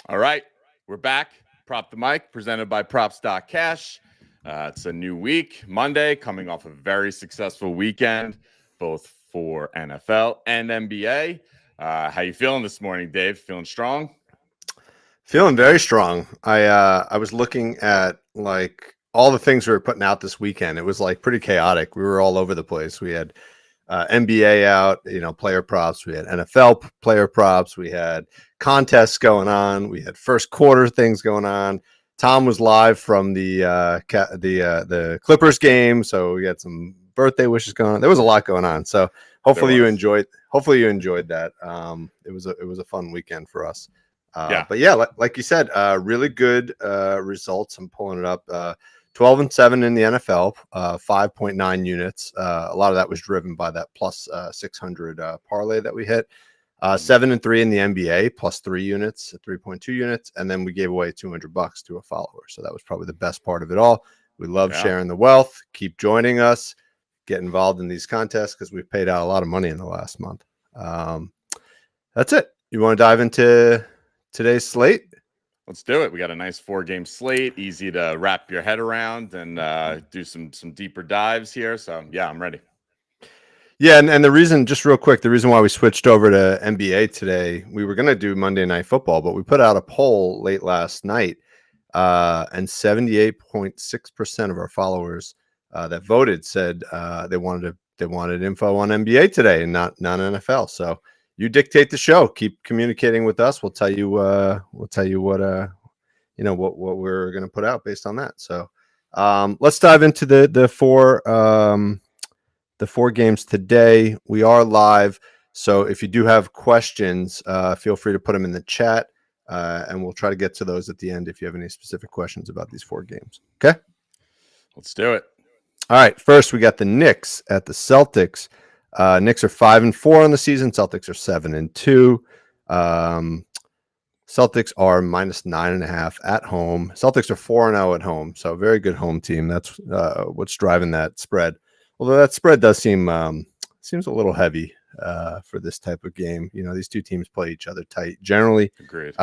All right, we're back. Prop the Mic, presented by Props.cash. It's a new week, Monday, coming off a very successful weekend, both for NFL and NBA. How you feeling this morning, Dave? Feeling strong? Feeling very strong. I was looking at like all the things we were putting out this weekend. It was like pretty chaotic. We were all over the place. We had NBA out, player props. We had NFL player props. We had contests going on. We had first quarter things going on. Tom was live from the Clippers game, so we had some birthday wishes going on. There was a lot going on. So hopefully you enjoyed. Hopefully you enjoyed that. It was a fun weekend for us. But yeah, like you said, really good results. I'm pulling it up. 12-7 in the NFL, 5.9 units. A lot of that was driven by that plus 600 parlay that we hit. 7-3 in the NBA, plus 3 units, 3.2 units, and then we gave away $200 to a follower. So that was probably the best part of it all. We love sharing the wealth. Keep joining us. Get involved in these contests because we've paid out a lot of money in the last month. That's it. You want to dive into today's slate? Let's do it. We got a nice 4-game slate, easy to wrap your head around and do some deeper dives here. So yeah, I'm ready. Yeah, and the reason, just real quick, the reason why we switched over to NBA today, we were going to do Monday Night Football, but we put out a poll late last night, and 78.6% of our followers that voted said they wanted info on NBA today and not NFL. So you dictate the show. Keep communicating with us. We'll tell you what we're going to put out based on that. So let's dive into the four games today. We are live, so if you do have questions, feel free to put them in the chat, and we'll try to get to those at the end if you have any specific questions about these 4 games. Okay? Let's do it. All right, first we got the Knicks at the Celtics. Knicks are 5-4 on the season. Celtics are 7-2. Celtics are -9.5 at home. Celtics are 4-0 at home, so a very good home team. That's what's driving that spread. Although that spread does seems a little heavy for this type of game. These two teams play each other tight generally. Agreed.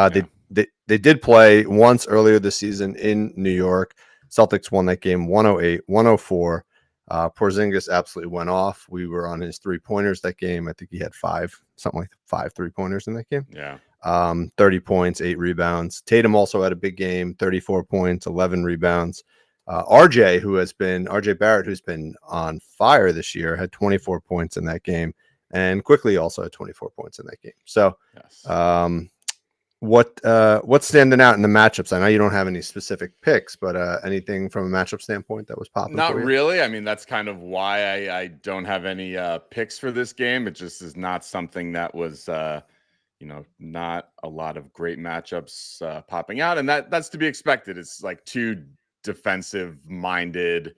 They did play once earlier this season in New York. Celtics won that game 108-104. Porzingis absolutely went off. We were on his 3-pointers that game. I think he had 5 3-pointers in that game. Yeah. 30 points, 8 rebounds. Tatum also had a big game, 34 points, 11 rebounds. RJ Barrett, who's been on fire this year, had 24 points in that game, and quickly also had 24 points in that game. So, yes. What's standing out in the matchups? I know you don't have any specific picks, but anything from a matchup standpoint that was popping? Not really. I mean, that's kind of why I don't have any picks for this game. It just is not something that was, not a lot of great matchups popping out, and that's to be expected. It's like two defensive-minded,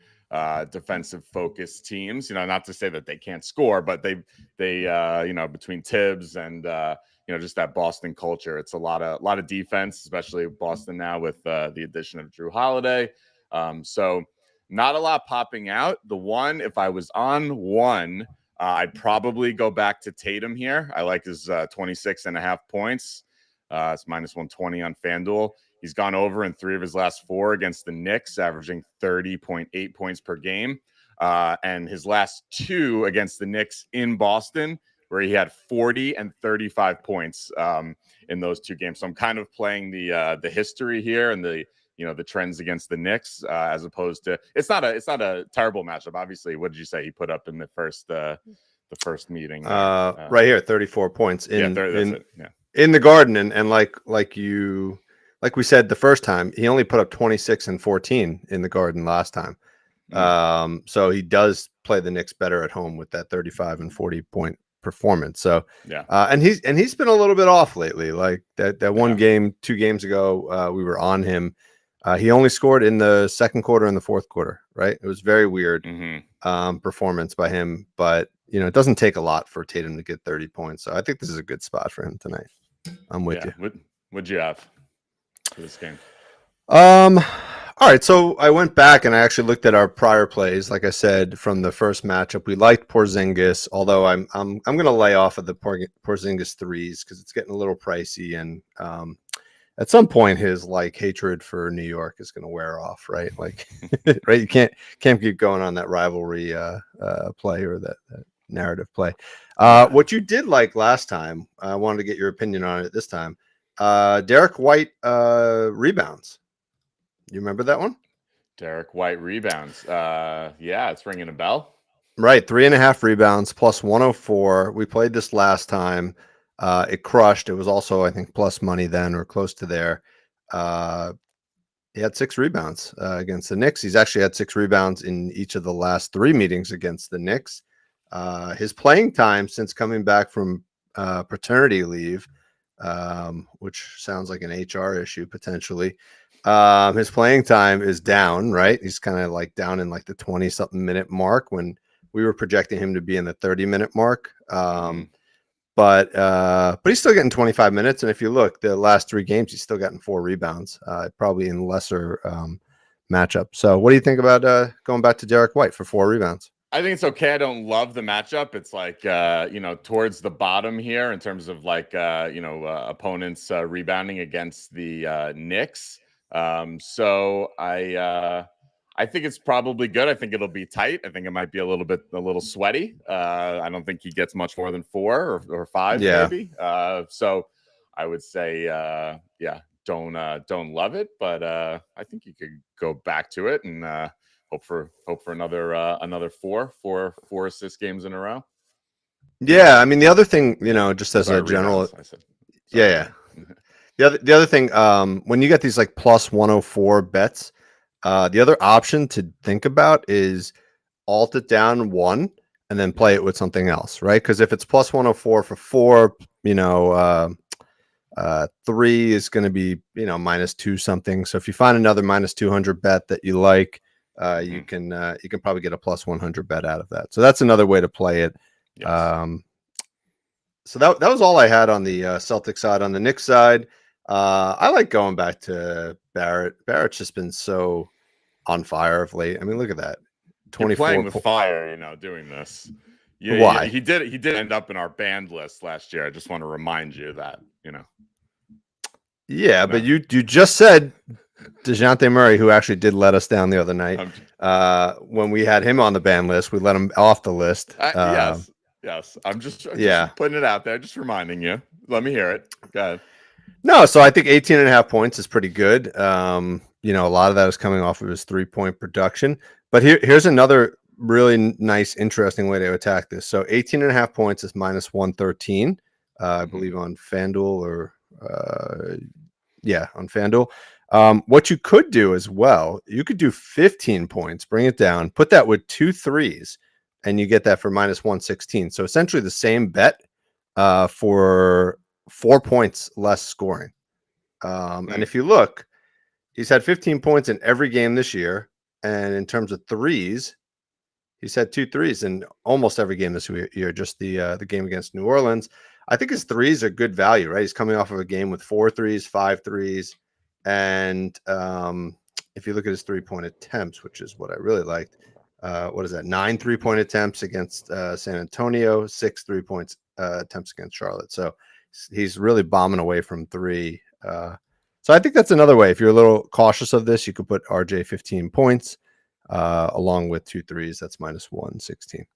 defensive-focused teams. Not to say that they can't score, but they between Tibbs and just that Boston culture, it's a lot of defense, especially Boston now with the addition of Drew Holiday. So not a lot popping out. The one, if I was on one, I'd probably go back to Tatum here. I like his 26.5 points. It's -120 on FanDuel. He's gone over in 3 of his last 4 against the Knicks, averaging 30.8 points per game. And his last 2 against the Knicks in Boston, where he had 40 and 35 points in those 2 games. So I'm kind of playing the history here and the trends against the Knicks, as opposed to it's not a terrible matchup. Obviously, what did you say he put up in the first meeting? Right here, 34 points in the Garden, and like we said the first time, he only put up 26 and 14 in the Garden last time. So he does play the Knicks better at home with that 35 and 40 point performance. So and he's been a little bit off lately. Like that one game 2 games ago, we were on him. He only scored in the second quarter and the fourth quarter, right? It was very weird performance by him, but it doesn't take a lot for Tatum to get 30 points. So I think this is a good spot for him tonight. I'm with you. What'd you have for this game? All right, so I went back and I actually looked at our prior plays. Like I said, from the first matchup, we liked Porzingis, although I'm going to lay off of the Porzingis threes because it's getting a little pricey, and at some point his like hatred for New York is going to wear off, right? Like, right? You can't keep going on that rivalry play or that narrative play. What you did like last time, I wanted to get your opinion on it this time. Derek White rebounds. You remember that one? Derek White rebounds. Yeah, it's ringing a bell. Right, 3.5 rebounds plus 104. We played this last time. It crushed. It was also, I think, plus money then or close to there. He had 6 rebounds against the Knicks. He's actually had 6 rebounds in each of the last 3 meetings against the Knicks. His playing time since coming back from paternity leave, which sounds like an HR issue potentially. His playing time is down, right? He's kind of like down in like the 20-something minute mark when we were projecting him to be in the 30-minute mark. But he's still getting 25 minutes. And if you look, the last 3 games, he's still gotten 4 rebounds, probably in lesser matchup. So what do you think about going back to Derek White for 4 rebounds? I think it's okay. I don't love the matchup. It's like, towards the bottom here in terms of like, opponents rebounding against the Knicks. So I think it's probably good. I think it'll be tight. I think it might be a little sweaty. I don't think he gets much more than 4 or 5, maybe. So I would say, don't love it, but I think you could go back to it and hope for another 4 assist games in a row. Yeah, I mean the other thing, just as a general, rebounds, I said. yeah. The other thing, when you get these like plus 104 bets. The other option to think about is alt it down 1 and then play it with something else, right? Because if it's plus 104 for 4, 3 is going to be, minus 2 something. So if you find another minus 200 bet that you like, you can probably get a plus 100 bet out of that. So that's another way to play it. Yes. So that was all I had on the Celtics side. On the Knicks side, I like going back to Barrett. Barrett's just been so on fire of late. I mean, look at that. 24 You're playing with fire, doing this. Yeah, why? He did end up in our banned list last year. I just want to remind you that, Yeah, no. But you just said DeJounte Murray, who actually did let us down the other night. When we had him on the ban list, we let him off the list. Yes. I'm just putting it out there, just reminding you. Let me hear it. Go ahead. No, so I think 18.5 points is pretty good. A lot of that is coming off of his 3-point production. But here's another really nice, interesting way to attack this. So 18.5 points is minus 113, I believe on FanDuel on FanDuel. What you could do as well, you could do 15 points, bring it down, put that with 2 threes, and you get that for minus 116. So essentially the same bet for 4 points less scoring. And if you look, he's had 15 points in every game this year. And in terms of threes, he's had 2 threes in almost every game this year, just the game against New Orleans. I think his threes are good value, right? He's coming off of a game with 4 threes, 5 threes. And if you look at his 3-point attempts, which is what I really liked, what is that? 9 3-point attempts against San Antonio, 6 3-point attempts against Charlotte. So he's really bombing away from 3. So I think that's another way. If you're a little cautious of this, you could put RJ 15 points along with 2 threes. That's minus 116.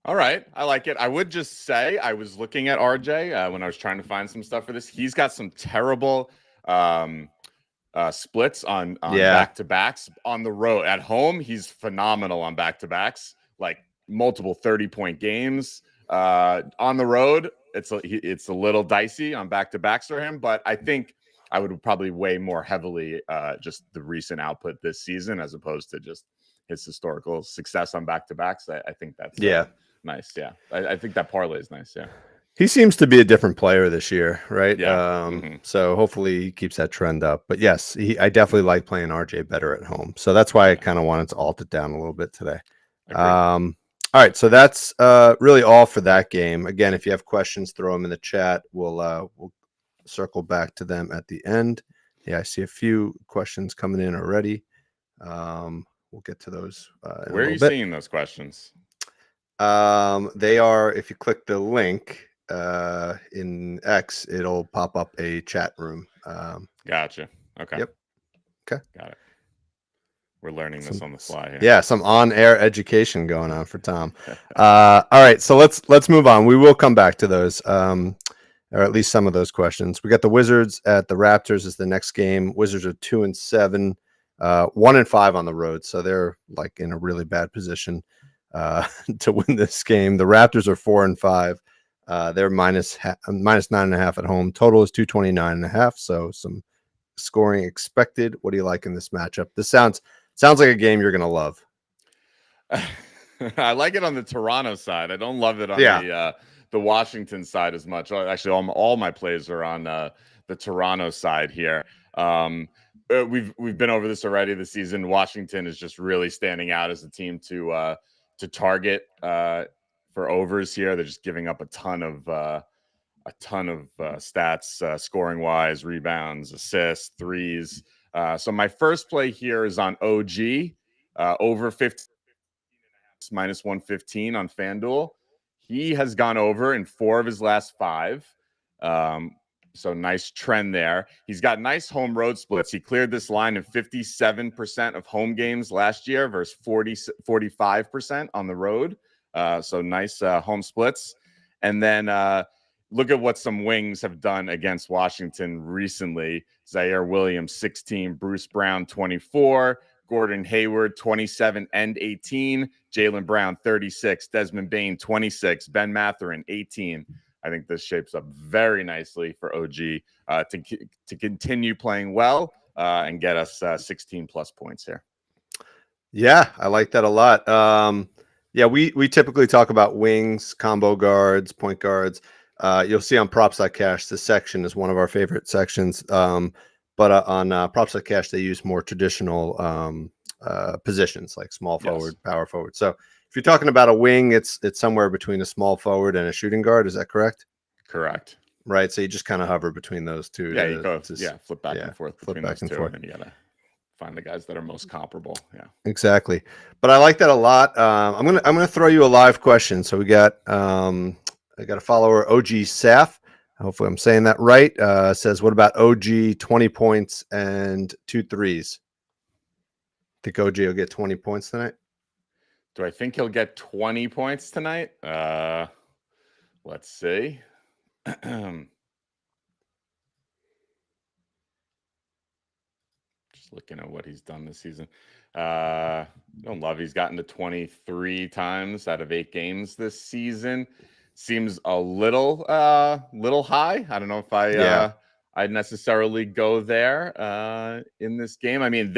All right. I like it. I would just say I was looking at RJ when I was trying to find some stuff for this. He's got some terrible splits on back-to-backs on the road. At home, he's phenomenal on back-to-backs, like multiple 30-point games. On the road, it's a little dicey on back-to-backs for him, but I think I would probably weigh more heavily just the recent output this season as opposed to just his historical success on back-to-backs. I think that's nice. Yeah, I think that parlay is nice. Yeah, he seems to be a different player this year, right? Yeah. So hopefully he keeps that trend up. But yes, I definitely like playing RJ better at home. So that's why I kind of wanted to alt it down a little bit today. All right, so that's really all for that game. Again, if you have questions, throw them in the chat. We'll circle back to them at the end. Yeah, I see a few questions coming in already. We'll get to those. Where are you seeing those questions? They are, if you click the link in X, it'll pop up a chat room Gotcha. Okay. Yep. Okay. Got it. We're learning this on the fly here. Yeah, some on-air education going on for Tom. All right, so let's move on. We will come back to those, or at least some of those questions. We got the Wizards at the Raptors is the next game. Wizards are 2-7, 1-5 on the road, so they're like in a really bad position to win this game. The Raptors are 4-5. They're minus 9.5 at home. Total is 229.5. So some scoring expected. What do you like in this matchup? This sounds like a game you're gonna love. I like it on the Toronto side. I don't love it on the Washington side as much. Actually, all my plays are on the Toronto side here. We've been over this already this season. Washington is just really standing out as a team to target for overs here. They're just giving up a ton of stats, scoring wise, rebounds, assists, threes. So my first play here is on OG over 15 minus 115 on FanDuel. He has gone over in 4 of his last 5. So nice trend there. He's got nice home road splits. He cleared this line in 57% of home games last year versus 45% on the road. So nice home splits. And then look at what some wings have done against Washington recently. Zaire Williams, 16. Bruce Brown, 24. Gordon Hayward, 27 and 18. Jaylen Brown, 36. Desmond Bane, 26. Ben Mathurin, 18. I think this shapes up very nicely for OG to continue playing well and get us 16 plus points here. Yeah, I like that a lot. Yeah, we typically talk about wings, combo guards, point guards. You'll see on Props.Cash, this section is one of our favorite sections. But on Props.Cash, they use more traditional positions like small forward, power forward. So if you're talking about a wing, it's somewhere between a small forward and a shooting guard. Is that correct? Correct. Right. So you just kind of hover between those two. Yeah, you go. Flip back and forth between those two, and you gotta find the guys that are most comparable. Yeah, exactly. But I like that a lot. I'm gonna throw you a live question. So we got I got a follower, OG Saf. Hopefully I'm saying that right. Says, what about OG 20 points and 2 threes? Think OG will get 20 points tonight? Do I think he'll get 20 points tonight? Let's see. Just looking at what he's done this season. Don't love he's gotten to 23 times out of 8 games this season. Seems a little high. I don't know if I'd necessarily go there in this game. I mean,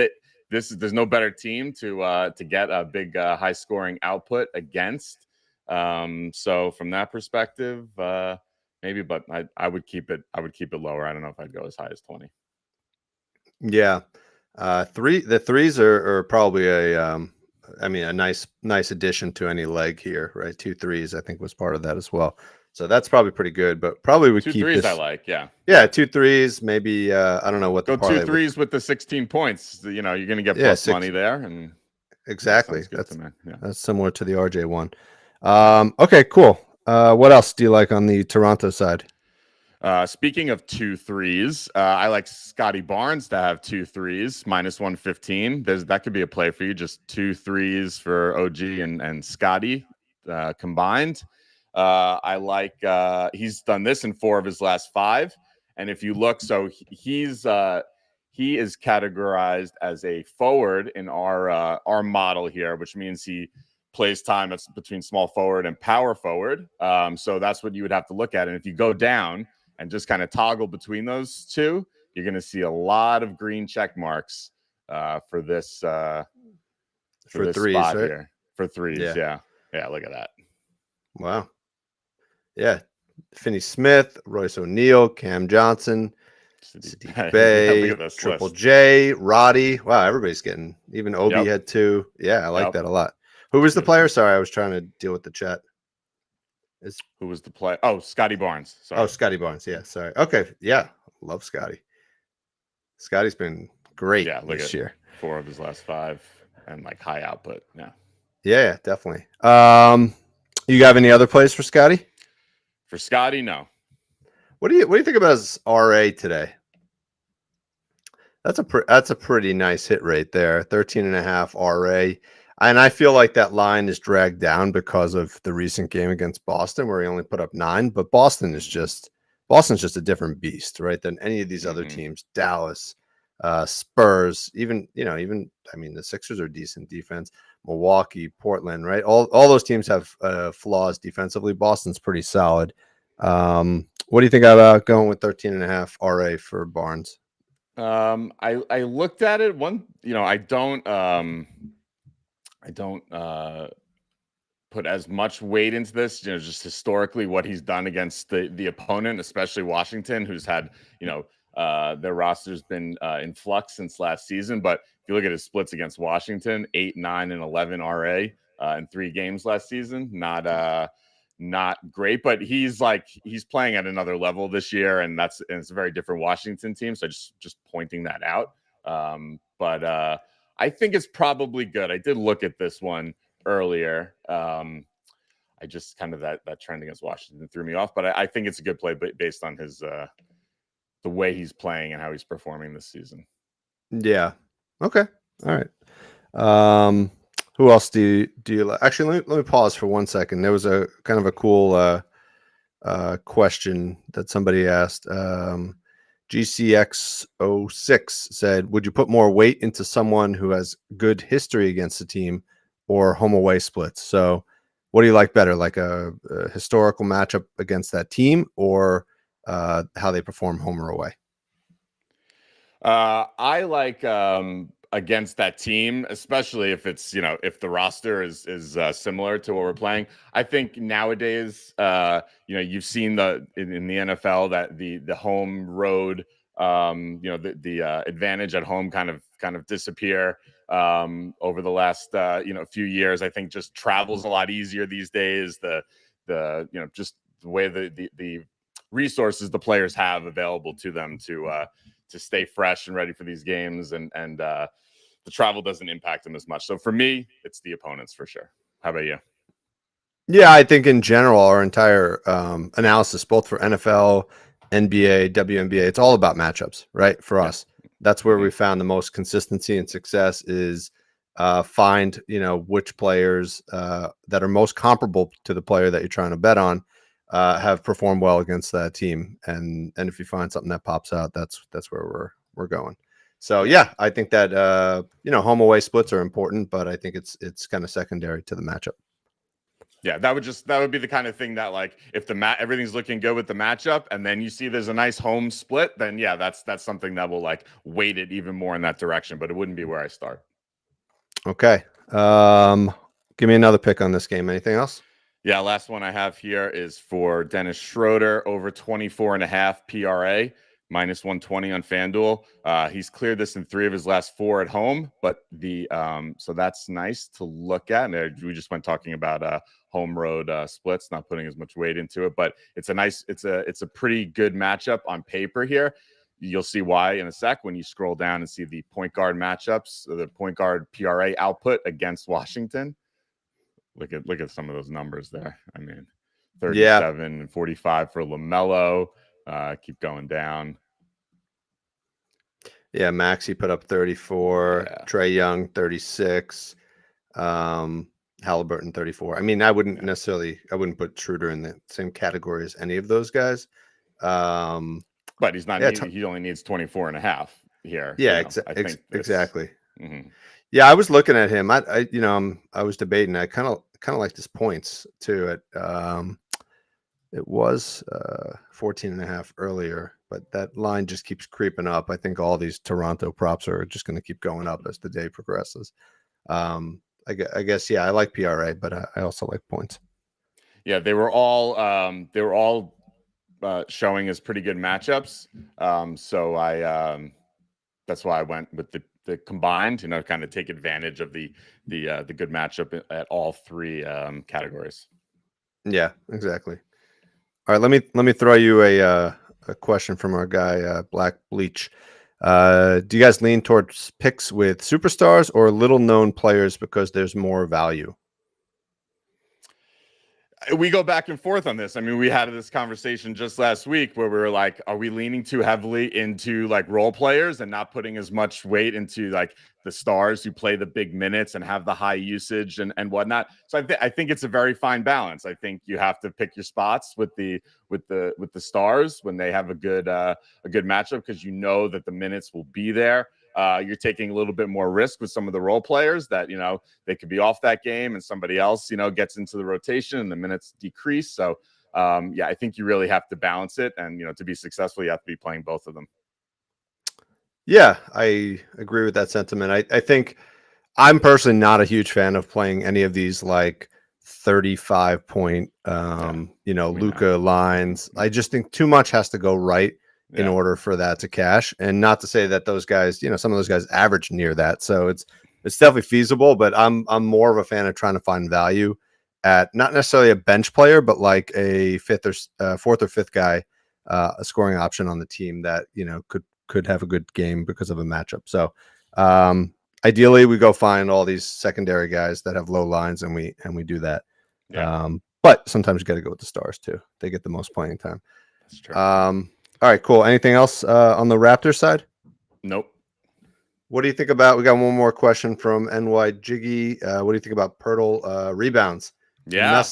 there's no better team to get a big high scoring output against. So from that perspective, maybe, but I would keep it lower. I don't know if I'd go as high as 20. Yeah. The threes are probably a nice addition to any leg here, right? 2 threes, I think, was part of that as well. So that's probably pretty good, but probably would 2 keep threes. this. I like, yeah. 2 threes, maybe. I don't know what go 2 threes with the 16 points. You know, you're going to get plus money there, and exactly. That that's similar to the RJ one. Okay, cool. What else do you like on the Toronto side? Speaking of 2 threes, I like Scotty Barnes to have 2 threes, minus 115. That could be a play for you. Just 2 threes for OG and Scotty combined. I like he's done this in 4 of his last 5. And if you look, so he is categorized as a forward in our model here, which means he plays time that's between small forward and power forward. So that's what you would have to look at. And if you go down and just kind of toggle between those two, you're going to see a lot of green check marks for this for this threes, spot right? here. For threes, yeah. Look at that. Wow. Yeah, Finney Smith, Royce O'Neal, Cam Johnson, Saddiq Bey, Triple list. J, Roddy. Wow, everybody's getting. Even Obi had 2. Yeah, I like that a lot. Who was the player? Sorry, I was trying to deal with the chat. Who was the player? Oh, Scotty Barnes. Sorry. Oh, Scotty Barnes. Yeah, sorry. Okay, yeah, love Scotty. Scotty's been great this year. 4 of his last 5 and like high output. Yeah, definitely. You got any other plays for Scotty? For Scotty, no. What do you think about his RA today? That's a pretty nice hit rate there. 13.5 RA. And I feel like that line is dragged down because of the recent game against Boston where he only put up 9, but Boston's just a different beast, right? Than any of these other teams. Dallas, Spurs, even I mean the Sixers are decent defense. Milwaukee, Portland, right? All those teams have flaws defensively. Boston's pretty solid. What do you think about going with 13.5 RA for Barnes? I looked at it I don't put as much weight into this, just historically what he's done against the opponent, especially Washington, who's had, their roster's been in flux since last season. But if you look at his splits against Washington, 8, 9, and 11 RA in 3 games last season, not great, but he's playing at another level this year, and it's a very different Washington team. So just pointing that out. But I think it's probably good. I did look at this one earlier. I just kind of that trend against Washington threw me off, but I think it's a good play based on his the way he's playing and how he's performing this season. Yeah. Okay. All right. Who else do you like? Actually, let me pause for 1 second. There was a kind of a cool question that somebody asked. GCX06 said, would you put more weight into someone who has good history against the team or home away splits? So what do you like better, like a historical matchup against that team or how they perform home or away? I like against that team, especially if it's if the roster is similar to what we're playing. I think nowadays, you've seen in the NFL that the home road, the advantage at home kind of disappear over the last few years. I think just travel's a lot easier these days. Just the way the resources the players have available to them to stay fresh and ready for these games, and the travel doesn't impact them as much. So for me, it's the opponents for sure. How about you? Yeah, I think in general, our entire analysis, both for NFL, NBA, WNBA, it's all about matchups, right? For us, that's where we found the most consistency and success is find, which players that are most comparable to the player that you're trying to bet on have performed well against that team. And if you find something that pops out, that's where we're going. So yeah, I think that home away splits are important, but I think it's kind of secondary to the matchup. Yeah, that would be the kind of thing that, like, if everything's looking good with the matchup, and then you see there's a nice home split, then yeah, that's something that will like weight it even more in that direction. But it wouldn't be where I start. Okay, give me another pick on this game. Anything else? Yeah, last one I have here is for Dennis Schroeder over 24.5 PRA. -120 on FanDuel. He's cleared this in 3 of his last 4 at home, but so that's nice to look at. And we just went talking about home road splits, not putting as much weight into it, but it's a pretty good matchup on paper here. You'll see why in a sec when you scroll down and see the point guard matchups, the point guard PRA output against Washington. Look at some of those numbers there. I mean, 37 and 45 for LaMelo. Keep going down. Yeah, Maxey put up 34. Yeah. Trae Young 36. Halliburton 34. I mean, I wouldn't put Schroeder in the same category as any of those guys. But he's not. He only needs 24.5 here. Yeah, exactly. Mm-hmm. Yeah, I was looking at him. I was debating. I kind of liked his points too. It was 14.5 earlier, but that line just keeps creeping up. I think all these Toronto props are just going to keep going up as the day progresses. I guess, yeah, I like PRA, but I also like points. Yeah, they were all showing as pretty good matchups. So that's why I went with the combined, kind of take advantage of the good matchup at all 3 categories. Yeah, exactly. All right, let me throw you a question from our guy Black Bleach. Do you guys lean towards picks with superstars or little known players because there's more value? we go back and forth on this. I mean, we had this conversation just last week where we were like, are we leaning too heavily into like role players and not putting as much weight into like the stars who play the big minutes and have the high usage and whatnot? So I think it's a very fine balance. I think you have to pick your spots with the stars when they have a good matchup, because you know that the minutes will be there. You're taking a little bit more risk with some of the role players that, they could be off that game and somebody else, gets into the rotation and the minutes decrease. So, I think you really have to balance it. And, to be successful, you have to be playing both of them. Yeah, I agree with that sentiment. I think I'm personally not a huge fan of playing any of these like 35 point, Luka lines. I just think too much has to go right in order for that to cash. And not to say that those guys, some of those guys average near that. So it's definitely feasible, but I'm more of a fan of trying to find value at not necessarily a bench player, but like a fourth or fifth guy, a scoring option on the team that, could have a good game because of a matchup. So ideally we go find all these secondary guys that have low lines and we do that. Yeah. But sometimes you got to go with the stars too. They get the most playing time. That's true. All right, cool. Anything else on the Raptors side? Nope. What do you think about? We got one more question from NY Jiggy. What do you think about Pirtle rebounds? Yeah,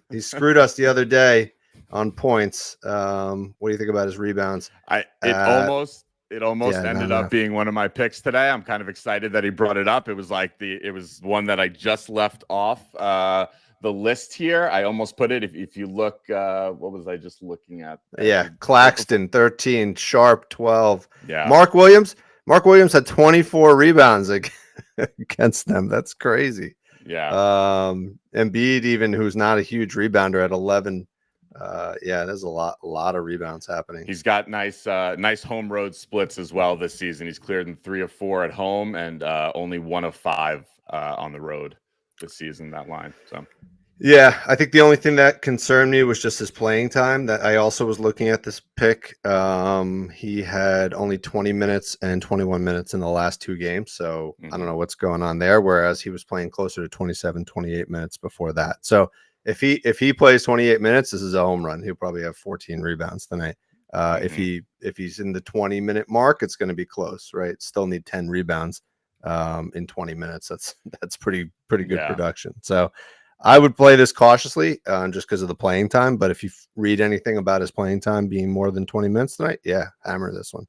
he screwed us the other day on points. What do you think about his rebounds? It almost ended up being one of my picks today. I'm kind of excited that he brought it up. It was like it was one that I just left off the list here. I almost put it. If you look, what was I just looking at? Yeah, Claxton 13, Sharp 12. Yeah, Mark Williams had 24 rebounds against them. That's crazy. Yeah. Embiid, even who's not a huge rebounder, at 11. There's a lot of rebounds happening. He's got nice home road splits as well this season. He's cleared in 3 of 4 at home and only 1 of 5 on the road this season, that line. So yeah, I think the only thing that concerned me was just his playing time. That I also was looking at this pick. He had only 20 minutes and 21 minutes in the last 2 games. So I don't know what's going on there. Whereas he was playing closer to 27, 28 minutes before that. So if he plays 28 minutes, this is a home run. He'll probably have 14 rebounds tonight. If he's in the 20-minute mark, it's going to be close, right? Still need 10 rebounds in 20 minutes. That's pretty good production. So I would play this cautiously just because of the playing time. But if you read anything about his playing time being more than 20 minutes tonight, hammer this one.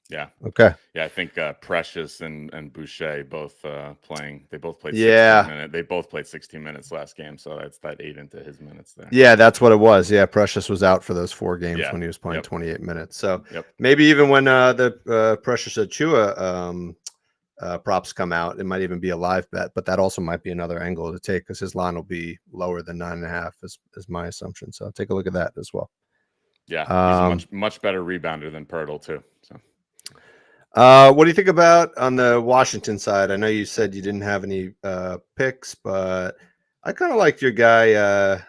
Yeah. Okay. Yeah, I think Precious and Boucher both playing. They both played 16 minutes. They both played 16 minutes last game, so that ate into his minutes there. Yeah, that's what it was. Yeah, Precious was out for those 4 games when he was playing 28 minutes. So maybe even when the Precious Achua props come out, it might even be a live bet, but that also might be another angle to take because his line will be lower than 9.5 is my assumption. So take a look at that as well. Yeah, he's a much better rebounder than Pirtle too. So. What do you think about on the Washington side? I know you said you didn't have any picks, but I kind of liked your guy,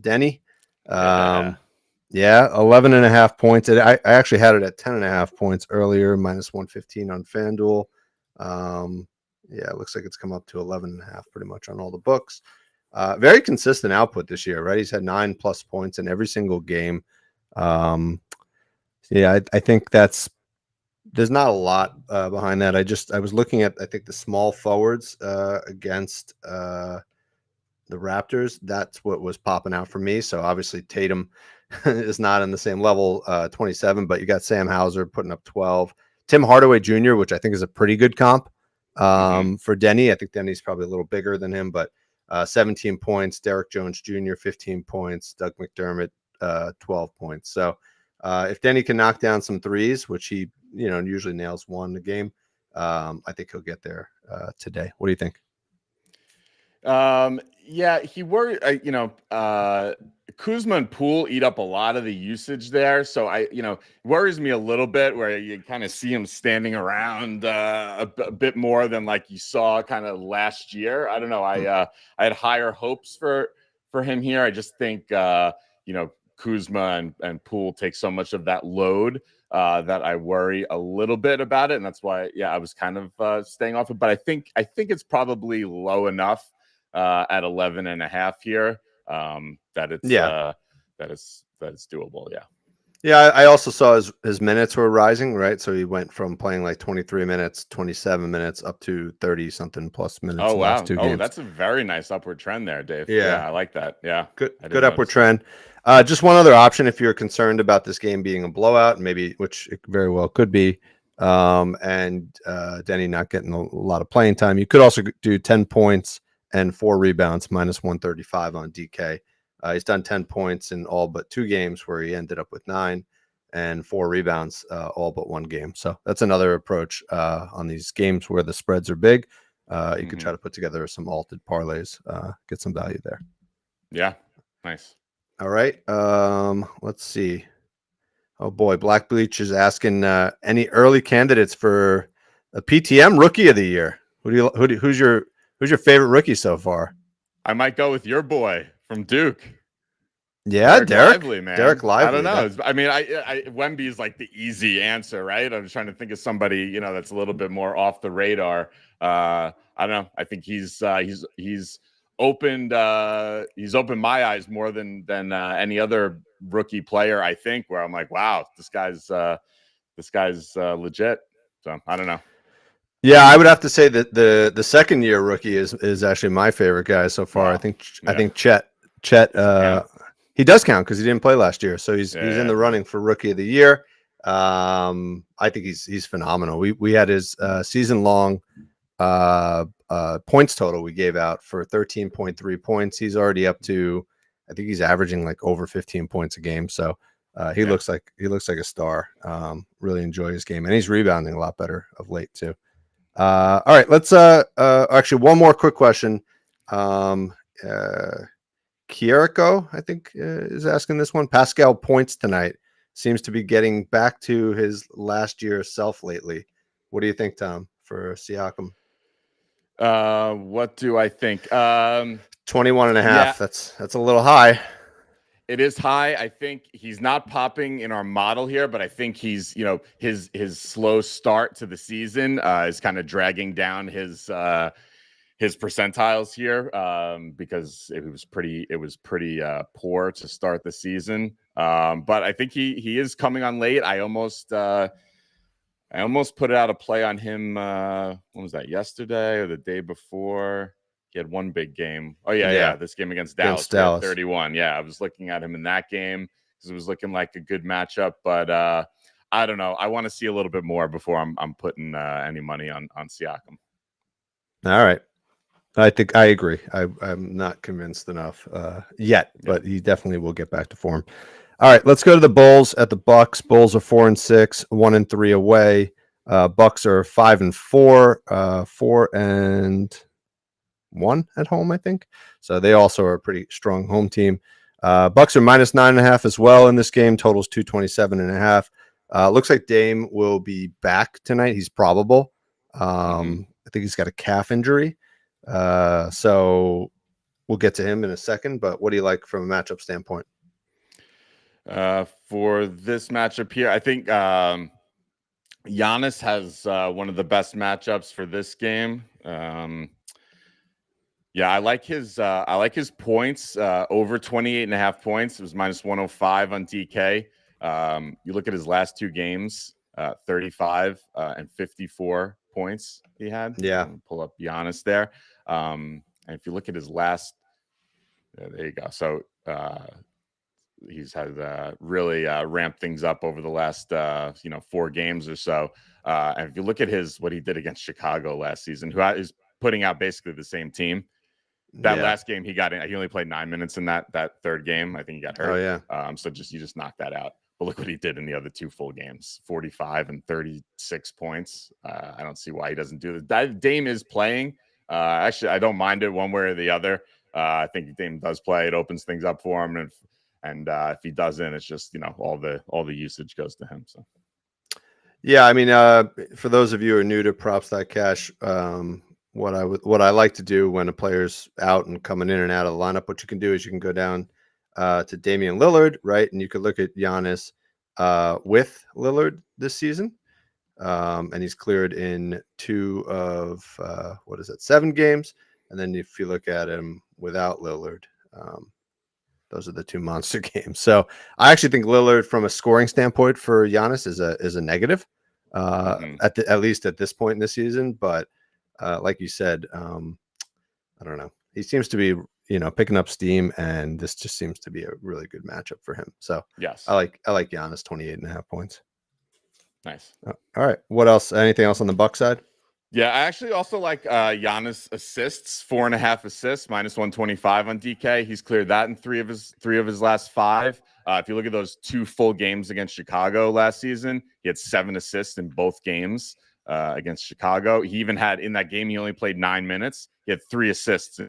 Denny. 11.5 points. I actually had it at 10.5 points earlier, -115 on FanDuel. It looks like it's come up to 11.5 pretty much on all the books. Very consistent output this year, right? He's had 9+ points in every single game. I think there's not a lot behind that. I was looking at, I think, the small forwards against the Raptors. That's what was popping out for me. So obviously Tatum is not in the same level, 27, but you got Sam Hauser putting up 12. Tim Hardaway Jr., which I think is a pretty good comp for Denny. I think Denny's probably a little bigger than him, but 17 points. Derek Jones Jr., 15 points. Doug McDermott, 12 points. So if Denny can knock down some threes, which he usually nails one a game, I think he'll get there today. What do you think? He worried. Kuzma and Poole eat up a lot of the usage there, so worries me a little bit where you kind of see him standing around a bit more than like you saw kind of last year. I don't know. I had higher hopes for him here. I just think Kuzma and Poole take so much of that load that I worry a little bit about it, and that's why I was kind of staying off it. But I think it's probably low enough at 11.5 here that it's Yeah. that it's doable. Yeah. Yeah, I also saw his minutes were rising, right? So he went from playing like 23 minutes, 27 minutes, up to 30 something plus minutes Oh the last wow. two Oh, games. that's a very nice upward trend there, Dave. Yeah, Yeah, I like that. Yeah, I good didn't upward notice that. trend. Just one other option if you're concerned about this game being a blowout, maybe, which it very well could be, and Denny not getting a lot of playing time. You could also do 10 points and 4 rebounds, minus 135 on DK. He's done 10 points in all but 2 games where he ended up with 9 and 4 rebounds, all but 1 game. So that's another approach on these games where the spreads are big. You could try to put together some altered parlays, get some value there. Yeah, nice. All right. Let's see. Oh boy, Black Bleach is asking any early candidates for a PTM Rookie of the Year. Who's your favorite rookie so far? I might go with your boy from Duke. Yeah, Derek Lively, man. Derek Lively. I don't know. I mean, Wemby is like the easy answer, right? I'm trying to think of somebody, that's a little bit more off the radar. I don't know. I think he's opened my eyes more than any other rookie player. I think where I'm like, wow, this guy's legit. So I don't know. Yeah, I would have to say that the second year rookie is actually my favorite guy so far. Wow. I think Chet. He does count because he didn't play last year, so he's in the running for Rookie of the Year. I think he's phenomenal. We had his season long points total we gave out for 13.3 points. He's already up to, I think he's averaging like over 15 points a game. So he looks like a star. Really enjoy his game, and he's rebounding a lot better of late too. All right, let's actually one more quick question. Kierico, I think, is asking this one. Pascal Points tonight seems to be getting back to his last year self lately. What do you think, Tom, for Siakam? What do I think? 21 and a half. Yeah. That's a little high. It is high. I think he's not popping in our model here, but I think he's, his slow start to the season is kind of dragging down his percentiles here because it was pretty poor to start the season. But I think he is coming on late. I almost put out a play on him. When was that? Yesterday or the day before? He had one big game. Oh yeah. This game against Dallas. 31. Yeah, I was looking at him in that game because it was looking like a good matchup. But I don't know. I want to see a little bit more before I'm putting any money on Siakam. All right. I think I agree. I'm not convinced enough yet, but he definitely will get back to form. All right, let's go to the Bulls at the Bucks. Bulls are 4-6, 1-3 away. Bucks are 5-4, 4-1 at home, I think. So they also are a pretty strong home team. Bucks are minus 9.5 as well in this game. Totals 227.5. Looks like Dame will be back tonight. He's probable. I think he's got a calf injury. So we'll get to him in a second, but what do you like from a matchup standpoint? For this matchup here, I think Giannis has one of the best matchups for this game. I like his points over 28.5 points. It was minus 105 on DK. You look at his last 2 games, 35 and 54 points he had. Yeah. Pull up Giannis there. And if you look at his last, there you go. So he's had really ramped things up over the last 4 games or so. And if you look at what he did against Chicago last season, who is putting out basically the same team. That last game he got in, he only played 9 minutes in that third game. I think he got hurt. Oh yeah. So you just knocked that out. But look what he did in the other 2 full games: 45 and 36 points. I don't see why he doesn't do this. Dame is playing. Actually, I don't mind it one way or the other. I think Dame does play. It opens things up for him, and if he doesn't, it's just all the usage goes to him. So yeah, I mean, for those of you who are new to Props.Cash, what I like to do when a player's out and coming in and out of the lineup, what you can do is you can go down to Damian Lillard, right? And you could look at Giannis with Lillard this season. And he's cleared in 2 of 7 games. And then if you look at him without Lillard, Those are the two monster games. So I actually think Lillard, from a scoring standpoint for Giannis, is a negative, at least at this point in the season. But like you said, I don't know. He seems to be, picking up steam, and this just seems to be a really good matchup for him. So Yes. I like Giannis 28.5 points. Nice. All right. What else? Anything else on the Buck side? Yeah, I actually also like Giannis assists, 4.5 assists, -125 on DK. He's cleared that in three of his last five. If you look at those 2 full games against Chicago last season, he had 7 assists in both games against Chicago. He even had, in that game, he only played 9 minutes. He had 3 assists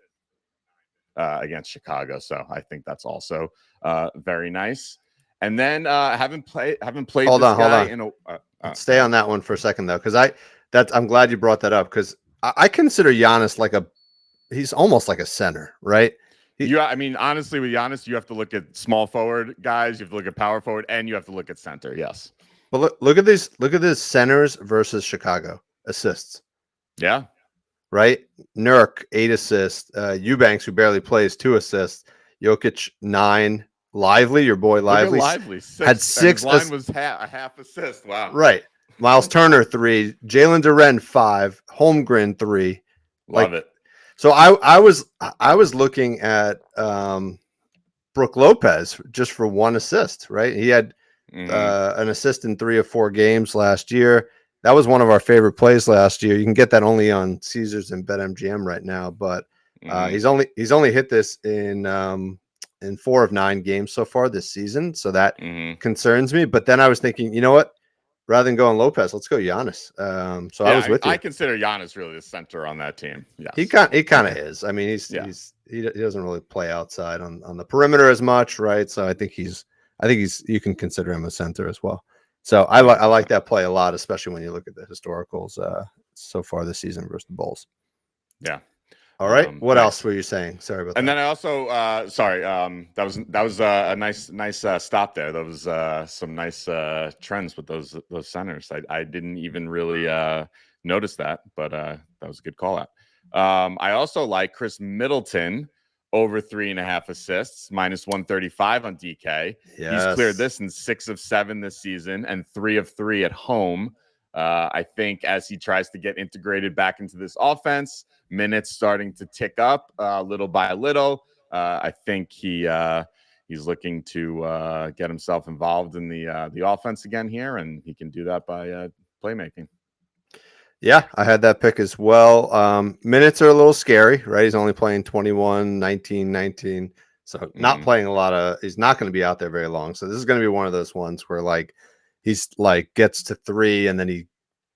against Chicago. So I think that's also very nice. And then haven't played Hold this on. guy in a Stay on that one for a second though, because I'm glad you brought that up, because I consider Giannis he's almost like a center, right? I mean, honestly, with Giannis, you have to look at small forward guys, you have to look at power forward, and you have to look at center. Yes. But look at this centers versus Chicago assists. Yeah. Right? Nurk 8 assists. Eubanks, who barely plays, 2 assists. Jokic 9. Lively, your boy Lively, had 6. His line was a half assist. Wow. Right. Miles Turner 3. Jalen Duren 5. Holmgren 3. Love it. So I was looking at Brook Lopez just for 1 assist. Right? He had an assist in 3 of 4 games last year. That was one of our favorite plays last year. You can get that only on Caesars and BetMGM right now, but he's only hit this in 4 of 9 games so far this season, so that concerns me. But then I was thinking, you know what? Rather than going Lopez, let's go Giannis. So I was with you. I consider Giannis really the center on that team. Yeah, he kind of is. I mean, he doesn't really play outside on the perimeter as much, right? So I think you can consider him a center as well. So I like that play a lot, especially when you look at the historicals so far this season versus the Bulls. Yeah. All right. What else were you saying? Sorry about that. And then I also, that was a nice stop there. That was some nice trends with those centers. I didn't even really notice that, but that was a good call out. I also like Chris Middleton over 3.5 assists, -135 on DK. Yes. He's cleared this in 6 of 7 this season and 3 of 3 at home. I think as he tries to get integrated back into this offense, minutes starting to tick up little by little. I think he's looking to get himself involved in the offense again here, and he can do that by playmaking. Yeah, I had that pick as well. Minutes are a little scary, right? He's only playing 21, 19, 19. So not playing a lot he's not going to be out there very long. So this is going to be one of those ones where he's gets to 3 and then he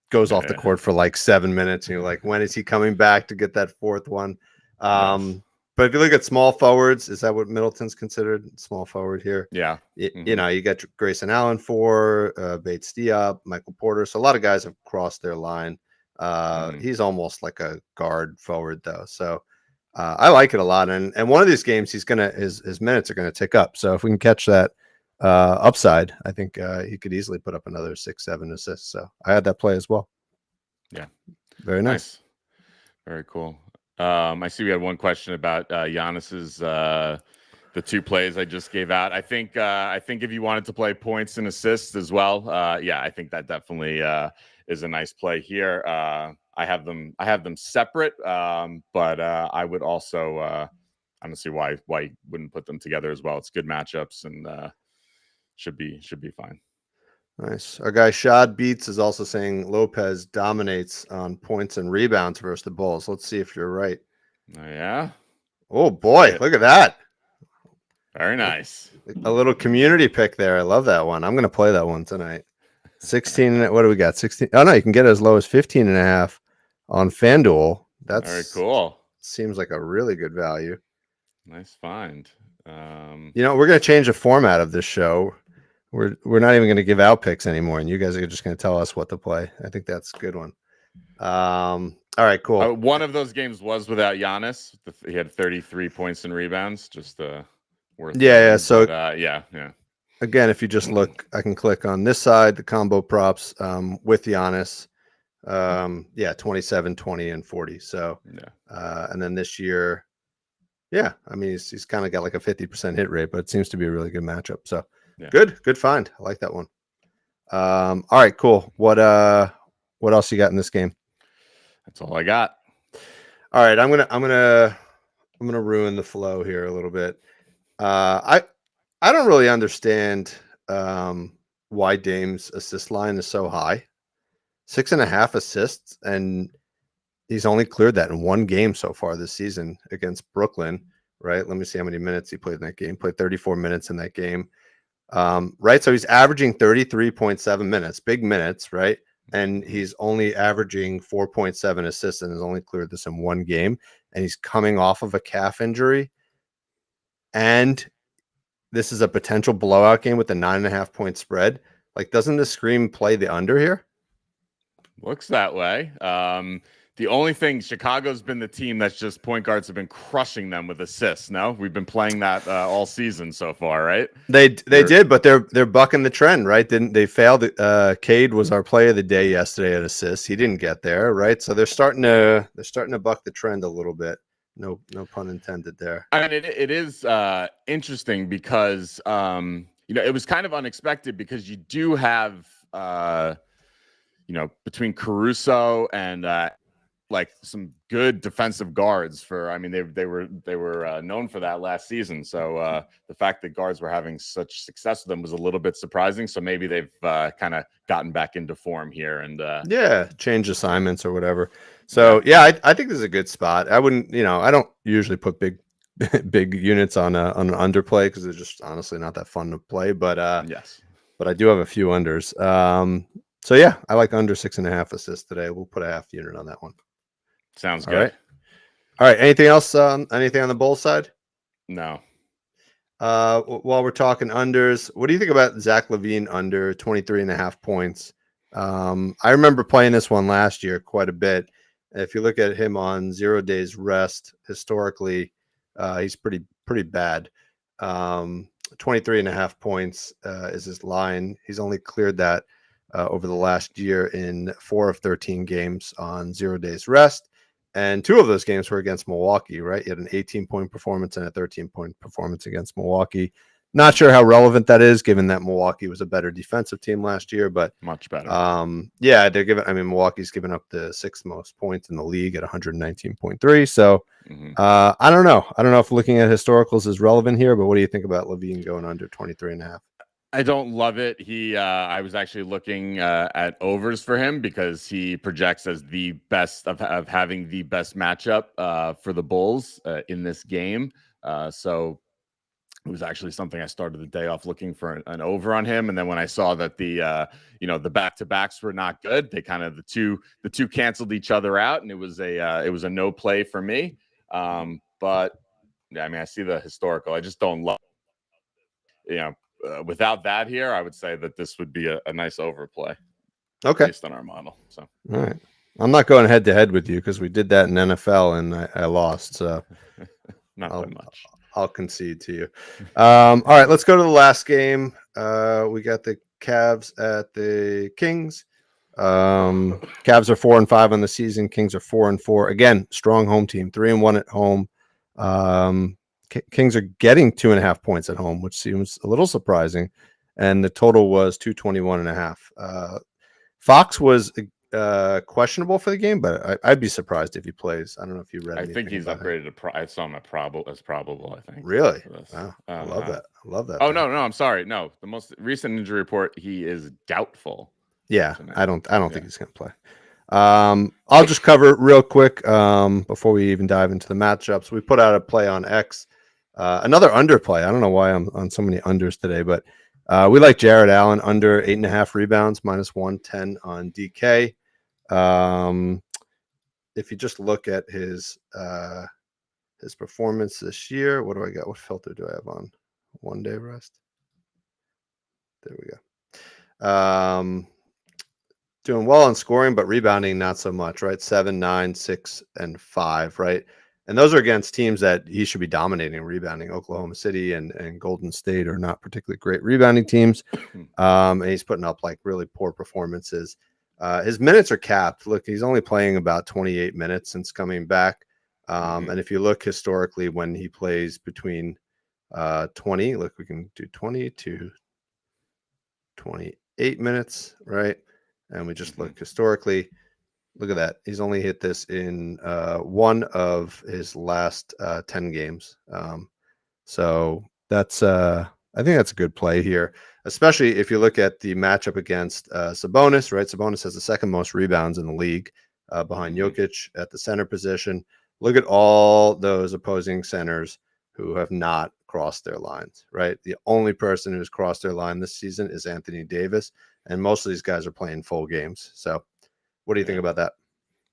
goes off the court for 7 minutes. And you're like, when is he coming back to get that 4th one? Yes. But if you look at small forwards, is that what Middleton's considered small forward here? Yeah. You know, you got Grayson Allen 4, Bates Diop, Michael Porter. So a lot of guys have crossed their line. He's almost like a guard forward though. So I like it a lot. And one of these games his minutes are going to tick up. So if we can catch that upside, I think he could easily put up another 6-7 assists. So I had that play as well. Yeah. Very nice. Very cool. I see we had one question about Giannis's the 2 plays I just gave out. I think if you wanted to play points and assists as well, I think that definitely is a nice play here. I have them separate, but I would also I don't see why you wouldn't put them together as well. It's good matchups and should be fine. Nice. Our guy Shad Beats is also saying Lopez dominates on points and rebounds versus the Bulls. Let's see if you're right. Yeah. Oh boy, look at that. Very nice. A little community pick there. I love that one. I'm going to play that one tonight. 16. What do we got? 16. Oh no, you can get as low as 15.5 on FanDuel. That's very cool. Seems like a really good value. Nice find. You know, we're going to change the format of this show. We're not even going to give out picks anymore, and you guys are just going to tell us what to play. I think that's a good one. All right, cool. One of those games was without Giannis. He had 33 points and rebounds. Just worth. Yeah. So yeah. Again, if you just look, I can click on this side, the combo props with Giannis. 27, 20, and 40. So and then this year, Yeah, I mean he's kind of got like a 50% hit rate, but it seems to be a really good matchup. So Yeah. good find. I like that one. All right, cool. What else you got in this game? That's all I got. All right, I'm gonna ruin the flow here a little bit. I don't really understand why Dame's assist line is so high. 6.5 assists, and he's only cleared that in one game so far this season against Brooklyn. Right? Let me see how many minutes he played in that game. Played 34 minutes in that game. Right. So he's averaging 33.7 minutes, big minutes, right? And he's only averaging 4.7 assists and has only cleared this in one game. And he's coming off of a calf injury. And this is a potential blowout game with a 9.5 point spread. Like, doesn't the scream play the under here? Looks that way. The only thing, Chicago's been the team that's just point guards have been crushing them with assists. No, we've been playing that all season so far, right? They did, but they're bucking the trend, right? Didn't they failed? Cade was our player of the day yesterday at assists. He didn't get there, right? So they're starting to buck the trend a little bit. No pun intended there. I mean, it is interesting because it was kind of unexpected because you do have between Caruso and like some good defensive guards they were known for that last season. So the fact that guards were having such success with them was a little bit surprising. So maybe they've kind of gotten back into form here and change assignments or whatever. So I think this is a good spot. I wouldn't, I don't usually put big units on an underplay because they're just honestly not that fun to play. But yes, but I do have a few unders. So yeah, I like under 6.5 assists today. We'll put a half unit on that one. Sounds good. All right. Anything else? Anything on the Bulls side? No. While we're talking unders, what do you think about Zach LaVine under 23.5 points? I remember playing this one last year quite a bit. If you look at him on 0 days rest, historically, he's pretty bad. 23.5 points is his line. He's only cleared that over the last year in 4 of 13 games on 0 days rest. And 2 of those games were against Milwaukee, right? He had an 18-point performance and a 13-point performance against Milwaukee. Not sure how relevant that is, given that Milwaukee was a better defensive team last year, but much better. Milwaukee's given up the 6th most points in the league at 119.3. So I don't know. I don't know if looking at historicals is relevant here, but what do you think about LaVine going under 23.5? I don't love it. I was actually looking at overs for him because he projects as the best of having the best matchup for the Bulls in this game. So it was actually something I started the day off looking for an over on him. And then when I saw that the back-to-backs were not good, they kind of the two canceled each other out, and it was a no play for me. But yeah, I mean, I see the historical. I just don't love, without that here, I would say that this would be a nice overplay. Okay. Based on our model. So all right. I'm not going head to head with you because we did that in NFL and I lost. So not by much. I'll concede to you. All right, let's go to the last game. We got the Cavs at the Kings. Cavs are 4-5 on the season. Kings are 4-4. Again, strong home team, 3-1 at home. Kings are getting 2.5 points at home, which seems a little surprising. And the total was 221.5. Fox was questionable for the game, but I'd be surprised if he plays. I don't know if you read. I think he's upgraded to I saw him as probable. I think. Really? Wow. I love that. I love that. Oh no, I'm sorry. No, the most recent injury report, he is doubtful. Yeah, I don't think he's going to play. I'll just cover it real quick before we even dive into the matchups. We put out a play on X, another underplay. I don't know why I'm on so many unders today, but we like Jared Allen under 8.5 rebounds, -110 on DK. If you just look at his performance this year, what do I got? What filter do I have on? 1 day rest. There we go. Doing well on scoring, but rebounding not so much, right? 7, 9, 6, and 5, right? And those are against teams that he should be dominating rebounding. Oklahoma City and Golden State are not particularly great rebounding teams. And he's putting up like really poor performances. His minutes are capped. Look, he's only playing about 28 minutes since coming back. And if you look historically, when he plays between 20, look, we can do 20 to 28 minutes, right? And we just look historically. Look at that. He's only hit this in one of his last 10 games. So that's I think that's a good play here, especially if you look at the matchup against Sabonis, right? Sabonis has the second most rebounds in the league behind Jokic at the center position. Look at all those opposing centers who have not crossed their lines, right? The only person who's crossed their line this season is Anthony Davis, and most of these guys are playing full games. So what do you think about that?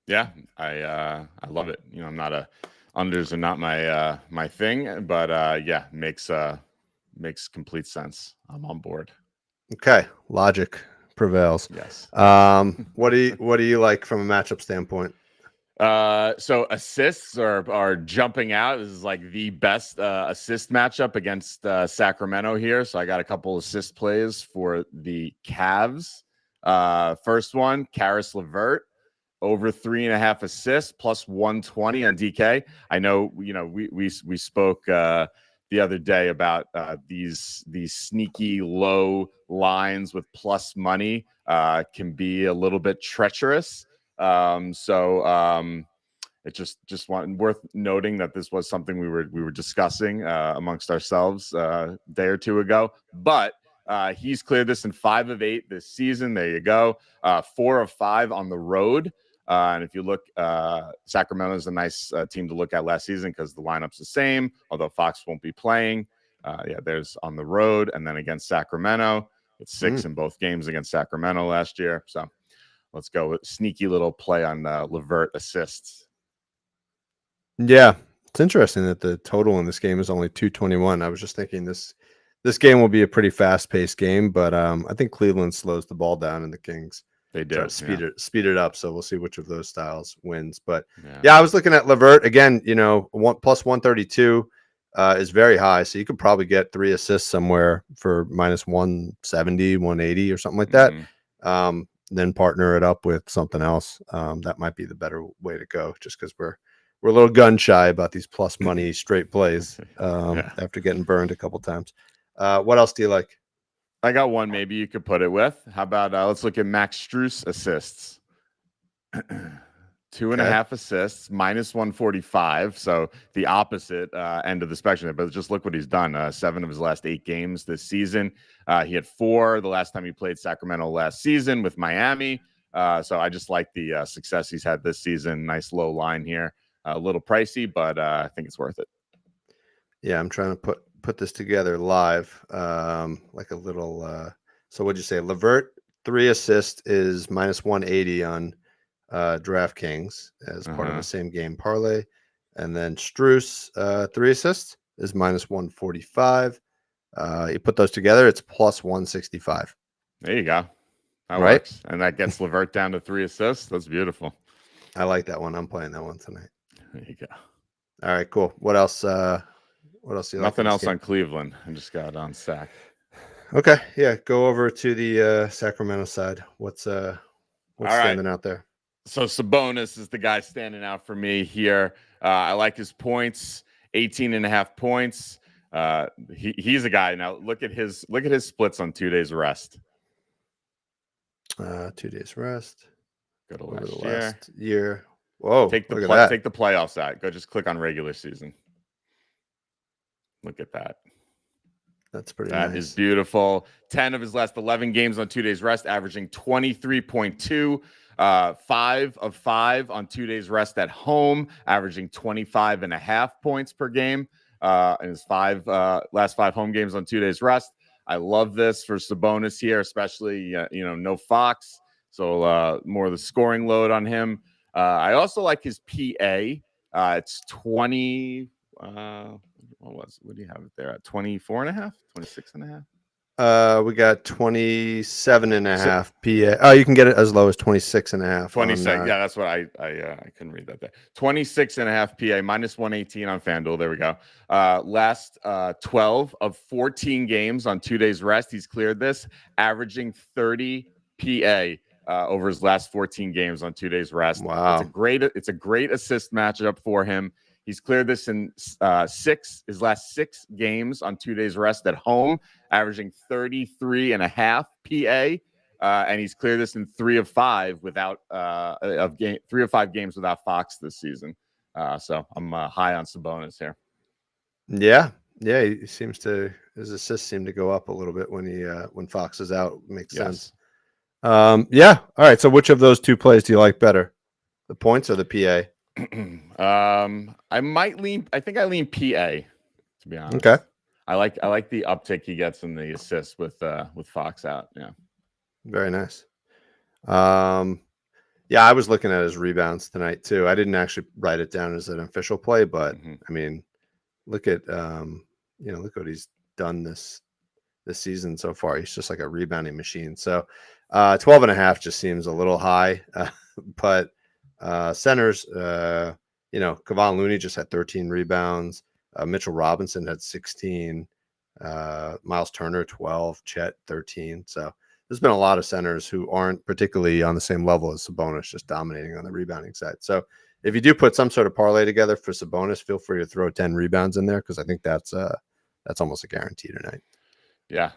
Yeah, I love it. You know, I'm not a unders are not my my thing, but yeah, makes complete sense. I'm on board. Okay, logic prevails. Yes. What do you like from a matchup standpoint? So assists are jumping out. This is like the best assist matchup against Sacramento here. So I got a couple assist plays for the Cavs. First one, Karis LeVert, over 3.5 assists, plus 120 on DK. I know, you know, we spoke the other day about these sneaky low lines with plus money can be a little bit treacherous. It's just worth noting that this was something we were discussing amongst ourselves a day or two ago. But he's cleared this in 5 of 8 this season. There you go. 4 of 5 on the road. And if you look, Sacramento is a nice team to look at last season because the lineup's the same, although Fox won't be playing. Yeah, there's on the road and then against Sacramento. It's 6 in both games against Sacramento last year. So let's go with sneaky little play on LeVert assists. Yeah, it's interesting that the total in this game is only 221. I was just thinking this game will be a pretty fast-paced game, but I think Cleveland slows the ball down and the Kings they do speed it up. So we'll see which of those styles wins. But yeah, I was looking at LeVert again. You know, plus 132 is very high, so you could probably get 3 assists somewhere for minus 170, 180 or something like that. Then partner it up with something else. That might be the better way to go, just because we're a little gun shy about these plus money straight plays after getting burned a couple times. What else do you like? I got one maybe you could put it with. How about let's look at Max Strus assists. 2.5 assists, minus 145. So the opposite end of the spectrum. But just look what he's done. 7 of his last 8 games this season. He had 4 the last time he played Sacramento last season with Miami. So I just like the success he's had this season. Nice low line here. A little pricey, but I think it's worth it. Yeah, I'm trying to put this together live, like a little. So what'd you say? LeVert 3 assists is minus 180 on DraftKings as part of the same game parlay, and then Strus 3 assists is minus 145. You put those together, it's plus 165. There you go. That works, and that gets LeVert down to 3 assists. That's beautiful. I like that one. I'm playing that one tonight. There you go. All right, cool. What else? What else do you like? Nothing else on Cleveland. I just got on Sac. Okay, yeah. Go over to the Sacramento side. What's standing out there? So Sabonis is the guy standing out for me here. I like his points, 18.5 points. He's a guy. Now look at his splits on 2 days rest. 2 days rest. Go to last year. Whoa! Take the playoffs out. Go just click on regular season. Look at that. That's pretty nice. That is beautiful. 10 of his last 11 games on 2 days rest, averaging 23.2. 5 of 5 on 2 days rest at home, averaging 25.5 points per game. In his last 5 home games on 2 days rest. I love this for Sabonis here, especially no Fox, so more of the scoring load on him. I also like his PA. It's 20. What do you have it there at 24.5, 26.5? We got 27.5 PA. Oh, you can get it as low as 26.5. 26. Yeah, that's what I couldn't read that there. 26.5 PA, minus 118 on FanDuel. There we go. Last 12 of 14 games on 2 days rest. He's cleared this, averaging 30 PA over his last 14 games on 2 days rest. Wow. It's a great assist matchup for him. He's cleared this in his last 6 games on 2 days rest at home, averaging 33.5 PA. And he's cleared this in 3 of 5 without 3 of 5 games without Fox this season. So I'm high on Sabonis here. Yeah, he seems to, his assists seem to go up a little bit when Fox is out. Makes sense. Yeah. All right. So which of those 2 plays do you like better, the points or the PA? I think I lean PA, to be honest. Okay. I like the uptick he gets in the assists with Fox out. Yeah. Very nice. Yeah, I was looking at his rebounds tonight too. I didn't actually write it down as an official play, but I mean, look at look what he's done this season so far. He's just like a rebounding machine. So 12.5 just seems a little high, but centers, Kevon Looney just had 13 rebounds. Mitchell Robinson had 16. Miles Turner 12. Chet 13. So there's been a lot of centers who aren't particularly on the same level as Sabonis, just dominating on the rebounding side. So if you do put some sort of parlay together for Sabonis, feel free to throw 10 rebounds in there, because I think that's almost a guarantee tonight. Yeah,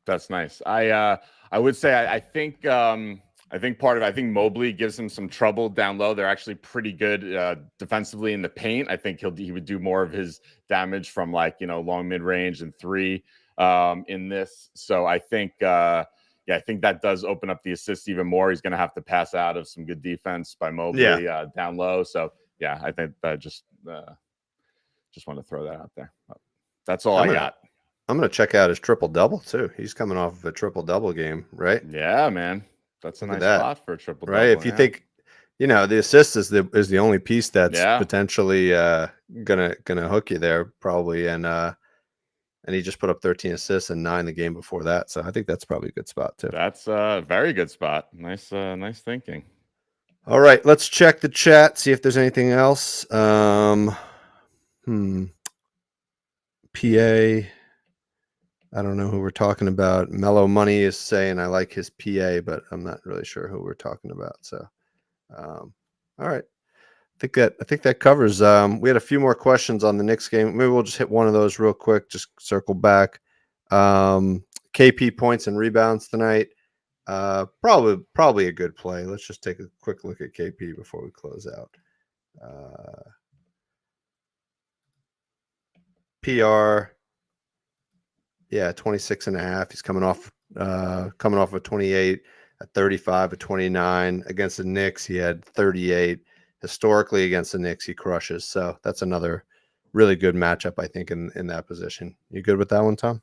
that's nice. I would say I think Mobley gives him some trouble down low. They're actually pretty good defensively in the paint. I think he would do more of his damage from long mid range and 3 in this. So I think I think that does open up the assist even more. He's going to have to pass out of some good defense by Mobley down low. So yeah, I think that just want to throw that out there. That's all I got. I'm going to check out his triple-double too. He's coming off of a triple-double game, right? Yeah, man. That's a nice spot for a triple-double. Right? If you think, the assist is the only piece that's potentially gonna hook you there, probably. And he just put up 13 assists and 9 the game before that. So I think that's probably a good spot too. That's a very good spot. Nice thinking. All right, let's check the chat, see if there's anything else. PA. I don't know who we're talking about. Mellow Money is saying I like his PA, but I'm not really sure who we're talking about. So, all right. I think that covers. We had a few more questions on the Knicks game. Maybe we'll just hit one of those real quick. Just circle back. KP points and rebounds tonight. Probably a good play. Let's just take a quick look at KP before we close out. PR. Yeah, 26.5. He's coming off of 28 at 35 at 29 against the Knicks. He had 38. Historically against the Knicks, he crushes. So that's another really good matchup, I think, in that position. You good with that one, Tom?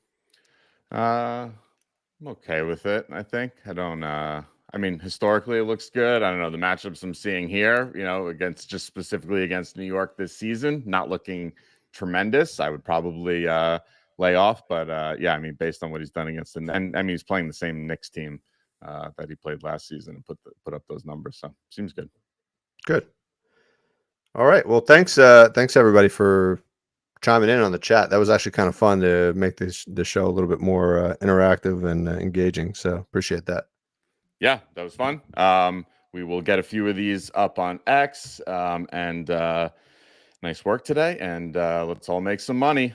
I'm okay with it. I think historically it looks good. I don't know the matchups I'm seeing here, specifically against New York this season, not looking tremendous. I would probably lay off, but based on what he's done against he's playing the same Knicks team that he played last season and put up those numbers. So seems good. Good. All right. Well, thanks everybody for chiming in on the chat. That was actually kind of fun to make the show a little bit more interactive and engaging. So appreciate that. Yeah, that was fun. We will get a few of these up on X. And nice work today. And let's all make some money.